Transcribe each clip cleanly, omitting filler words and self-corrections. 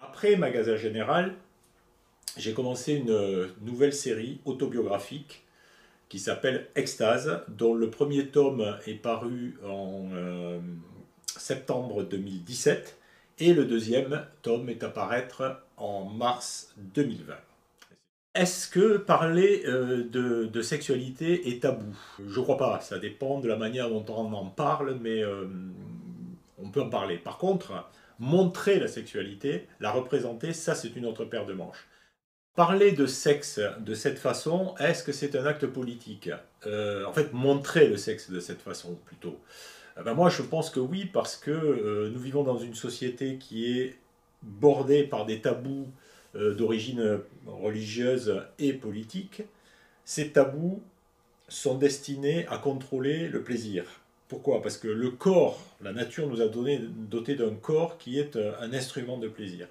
Après Magasin Général, j'ai commencé une nouvelle série autobiographique qui s'appelle Extase, dont le premier tome est paru en septembre 2017 et le deuxième tome est à paraître en mars 2020. Est-ce que parler de sexualité est tabou? Je crois pas, ça dépend de la manière dont on en parle, mais on peut en parler. Par contre, montrer la sexualité, la représenter, ça c'est une autre paire de manches. Parler de sexe de cette façon, est-ce que c'est un acte politique? En fait, montrer le sexe de cette façon plutôt. Ben moi, je pense que oui, parce que nous vivons dans une société qui est bordée par des tabous d'origine religieuse et politique. Ces tabous sont destinés à contrôler le plaisir. Pourquoi? Parce que le corps, la nature nous a doté d'un corps qui est un instrument de plaisir.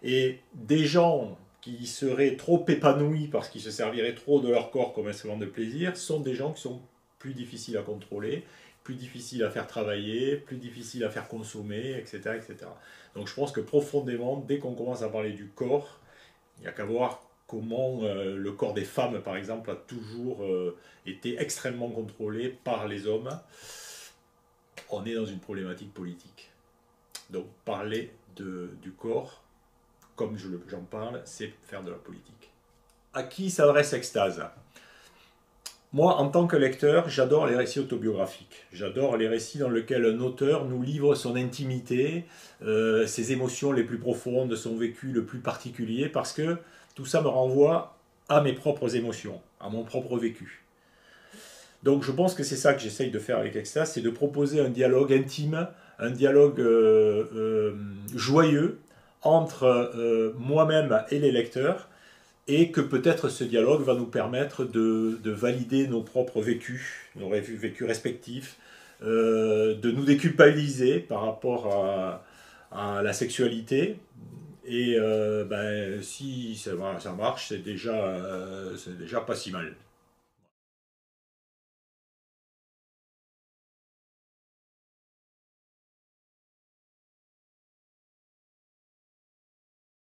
Et des gens qui seraient trop épanouis parce qu'ils se serviraient trop de leur corps comme instrument de plaisir sont des gens qui sont plus difficiles à contrôler, plus difficiles à faire travailler, plus difficiles à faire consommer, etc., etc. Donc je pense que profondément, dès qu'on commence à parler du corps, il n'y a qu'à voir comment le corps des femmes, par exemple, a toujours été extrêmement contrôlé par les hommes. On est dans une problématique politique. Donc parler du corps, comme j'en parle, c'est faire de la politique. À qui s'adresse Extase? Moi, en tant que lecteur, j'adore les récits autobiographiques. J'adore les récits dans lesquels un auteur nous livre son intimité, ses émotions les plus profondes, son vécu le plus particulier, parce que tout ça me renvoie à mes propres émotions, à mon propre vécu. Donc je pense que c'est ça que j'essaye de faire avec Extase, c'est de proposer un dialogue intime, un dialogue joyeux entre moi-même et les lecteurs, et que peut-être ce dialogue va nous permettre de valider nos propres vécus, nos vécus respectifs, de nous déculpabiliser par rapport à la sexualité. Et ben, si ça marche, c'est déjà pas si mal.